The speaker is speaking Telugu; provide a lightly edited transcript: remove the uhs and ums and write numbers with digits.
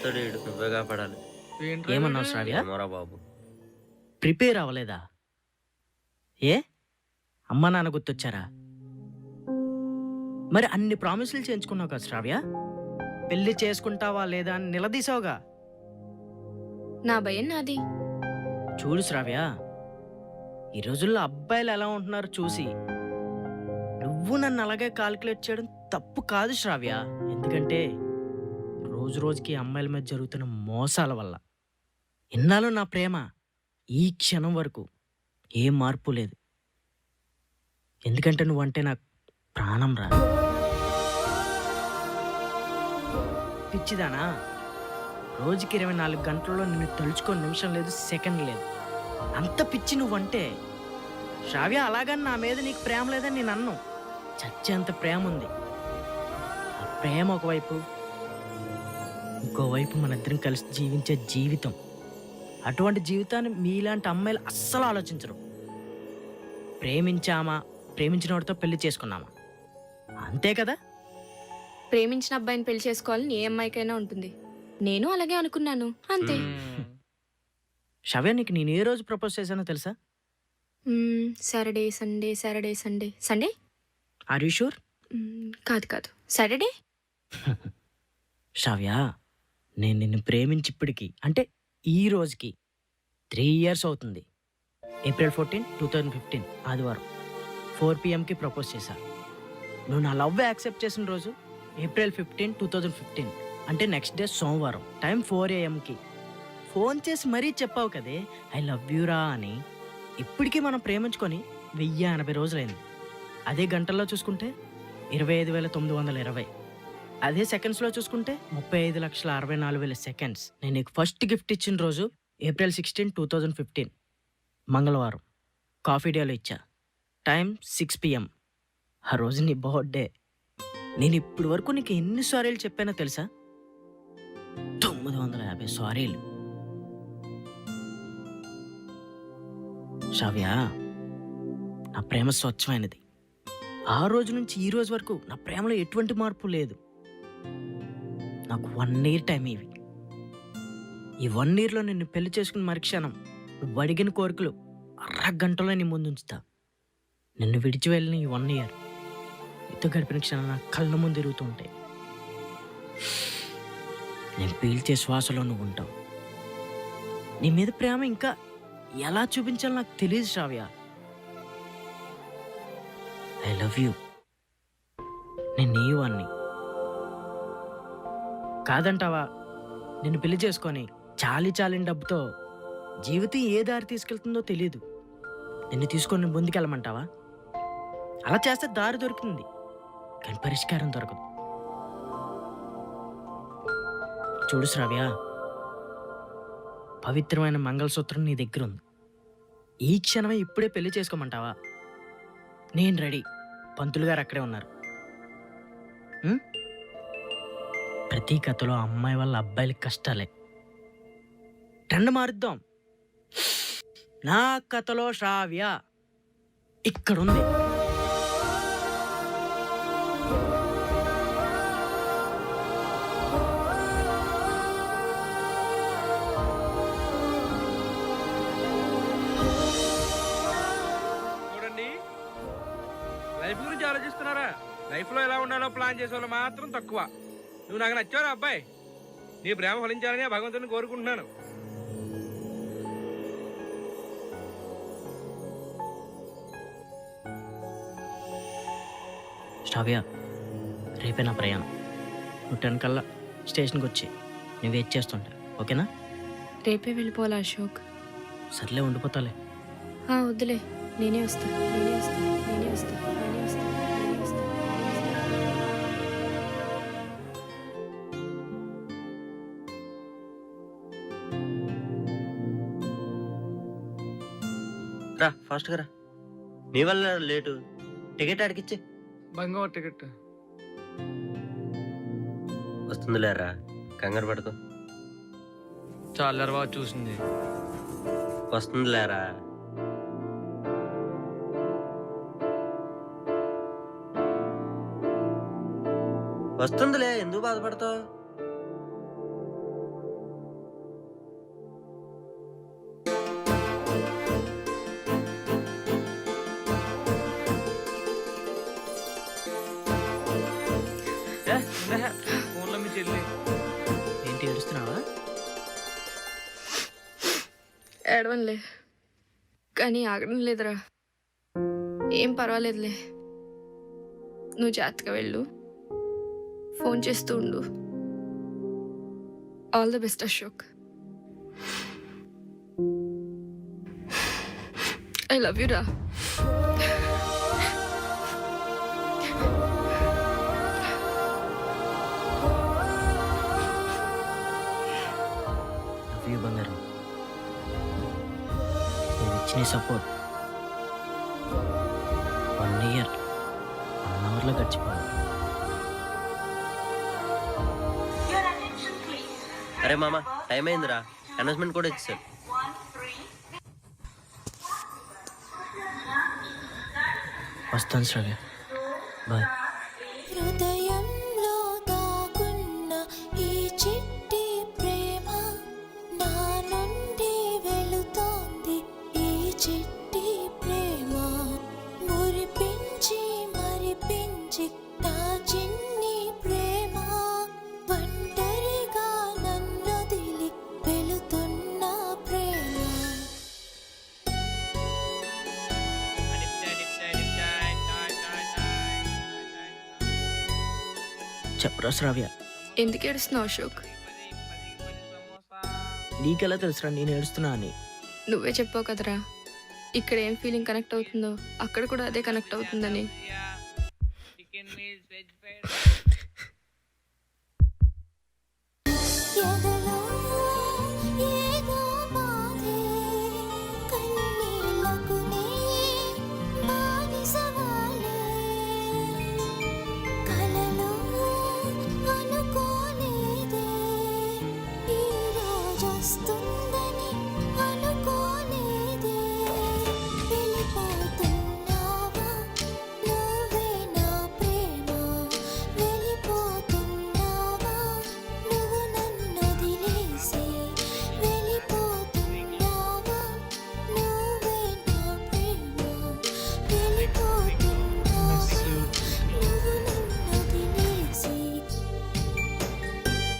అవుతాడు ఈడు, నువ్వే కాపాడాలి. ఏమన్నావు శ్రావ్య? ఏమోరా బాబు. ప్రిపేర్ అవ్వలేదా? ఏ అమ్మా నాన్న గుర్తొచ్చారా? మరి అన్ని ప్రామిసులు చేయించుకున్నావు కదా శ్రావ్య, పెళ్లి చేసుకుంటావా లేదా అని నిలదీసావుగా. నా భయం నాది. చూడు శ్రావ్య, ఈ రోజుల్లో అబ్బాయిలు ఎలా ఉంటున్నారో చూసి నువ్వు నన్ను అలాగే కాల్కులేట్ చేయడం తప్పు కాదు శ్రావ్య. ఎందుకంటే రోజు రోజుకి అమ్మాయిల మీద జరుగుతున్న మోసాల వల్ల ఇన్నాళ్ళు నా ప్రేమ ఈ క్షణం వరకు ఏ మార్పు లేదు. ఎందుకంటే నువ్వంటే నాకు ప్రాణం రా. పిచ్చిదానా, రోజుకి 24 గంటల్లో నిన్ను తలుచుకొని నిమిషం లేదు, సెకండ్ లేదు. అంత పిచ్చి నువ్వంటే. శ్రావ్య, అలాగని నా మీద నీకు ప్రేమ లేదని నేను అన్ను. చచ్చేంత ప్రేమ ఉంది. ఆ ప్రేమ ఒకవైపు, ఇంకోవైపు మన ఇద్దరం కలిసి జీవించే జీవితం. అటువంటి జీవితాన్ని మీలాంటి అమ్మాయిలు అస్సలు ఆలోచించరు. ప్రేమించామా, ప్రేమించిన వాడితో పెళ్లి చేసుకున్నామా, అంతే కదా. ప్రేమించిన అబ్బాయిని పెళ్లి చేసుకోవాలని ఏ అమ్మాయికైనా ఉంటుంది. నేను అలాగే అనుకున్నాను, అంతే. శ్రావ్య, నీకు నేను ఏ రోజు ప్రపోజ్ చేశానో తెలుసా? Saturday Sunday, Saturday Sunday. Sunday? Are you sure? కాదు కాదు, సాటర్డే. శ్రావ్య, నేను నిన్ను ప్రేమించి ఇప్పటికి, అంటే ఈ రోజుకి 3 years అవుతుంది. April 14, 2015 ఆదివారం 4 PM ప్రపోజ్ చేశాను. నువ్వు నా లవ్ యాక్సెప్ట్ చేసిన రోజు April 15, 2015, అంటే నెక్స్ట్ డే సోమవారం టైం 4 AM ఫోన్ చేసి మరీ చెప్పావు కదే ఐ లవ్ యూరా అని. ఇప్పటికీ మనం ప్రేమించుకొని 1080 రోజులైంది. అదే గంటల్లో చూసుకుంటే 25,920. అదే సెకండ్స్లో చూసుకుంటే 35,64,000 సెకండ్స్. నేను నీకు ఫస్ట్ గిఫ్ట్ ఇచ్చిన రోజు April 16, 2015 మంగళవారం కాఫీ డేలో ఇచ్చా. Time 6 PM. ఆ రోజు నీ బర్త్డే. నేను ఇప్పటి వరకు నీకు ఎన్ని సారీలు చెప్పానో తెలుసా? 950 సారీలు. శ్రావ్య, నా ప్రేమ స్వచ్ఛమైనది. ఆ రోజు నుంచి ఈ రోజు వరకు నా ప్రేమలో ఎటువంటి మార్పు లేదు. నాకు 1 year టైం ఇవి. ఈ 1 yearలో నిన్ను పెళ్లి చేసుకుని మరుక్షణం నువ్వు అడిగిన కోరికలు అరగంటలో నీ ముందు ఉంచుతా. నిన్ను విడిచి వెళ్ళిన ఈ 1 year నీతో గడిపిన క్షణం నా కళ్ళ ముందు తిరుగుతూ ఉంటాయి. నేను పీల్చే శ్వాసలో నువ్వు ఉంటావు. నీ మీద ప్రేమ ఇంకా ఎలా చూపించాలో నాకు తెలియదు శ్రావ్య. I love you. నేను నీ వాణ్ణి కాదంటావా? నిన్ను పెళ్లి చేసుకొని చాలిన డబ్బుతో జీవితం ఏ దారి తీసుకెళ్తుందో తెలియదు. నిన్ను తీసుకొని ముందుకెళ్ళమంటావా? అలా చేస్తే దారి దొరుకుతుంది, కానీ పరిష్కారం దొరకదు. చూడు శ్రావ్య, పవిత్రమైన మంగళసూత్రం నీ దగ్గర ఉంది. ఈ క్షణమే ఇప్పుడే పెళ్లి చేసుకోమంటావా? నేను రెడీ. పంతులు గారు అక్కడే ఉన్నారు. ప్రతి కథలో అమ్మాయి వాళ్ళ అబ్బాయిలకి కష్టాలే. ట్రెండ్ మారుద్దాం. నా కథలో శ్రావ్య ఇక్కడుంది. లైఫ్ గురించి ఆలోచిస్తున్నారా? లైఫ్లో ఎలా ఉండాలో ప్లాన్ చేసే వాళ్ళు మాత్రం తక్కువ. నువ్వు నాకు నచ్చావురా అబ్బాయి. నీ ప్రేమ ఫలించాలని భగవంతుని కోరుకుంటున్నాను. శ్రావ్య, రేపే నా ప్రయాణం. నువ్వు 10 కల్లా స్టేషన్కి వచ్చి నేను వెయిట్ చేస్తుంటా, ఓకేనా? రేపే వెళ్ళిపోవాలా అశోక్? సర్లే, ఉండిపోతాలే. వద్దులే, నేనే వస్తా, నేనే వస్తా, నేనే వస్తా, నేనే వస్తా, నేనే వస్తా. రా ఫాస్ట్గా రా. నీ వల్ల లేటు. టికెట్ అడిగిచ్చే. బంగారు టికెట్ వస్తుంది లేరా, కంగారు పడుకో. చాలా చూసింది. వస్తుంది లేరా. వస్తుందిలే, ఎందుకు బాధపడతావు? ఫోన్లో మీ చెల్లి. ఏంటి ఏడుస్తున్నావా? ఏడవనులే, కానీ ఆగడం లేదురా. ఏం పర్వాలేదులే, నువ్వు జాగ్రత్తగా వెళ్ళు, ఫోన్ చేస్తూ ఉండు. All the best Ashok. I love you రా. లవ్ యూ బంగారం. నువ్వు ఇచ్చిన సపోర్ట్ 1 year 1 hourలో గడిచిపోయింది. అరే మామ, టైం అయిందిరా. అనౌన్స్మెంట్ కూడా ఇచ్చారు. వస్తాను శ్రవ్య, బాయ్. హృదయంలో దాగున్న ఈ చిట్టి ప్రేమ నా నుండి వెళుతోంది. ఈ చిట్టి ప్రేమ మురిపించి మరిపించి నా చిన్ని ప్రేమ ఒంటరిగా నన్నొదిలి వెళుతున్న ప్రేమ. చెప్పరా శ్రావ్య, ఎందుకు ఏడుస్తున్నావు అశోక్? నీకెలా తెలుసురా నేను ఏడుస్తున్నా అని? నువ్వే చెప్పావు కదరా, ఇక్కడ ఏం ఫీలింగ్ కనెక్ట్ అవుతుందో అక్కడ కూడా అదే కనెక్ట్ అవుతుందని. ఎదలో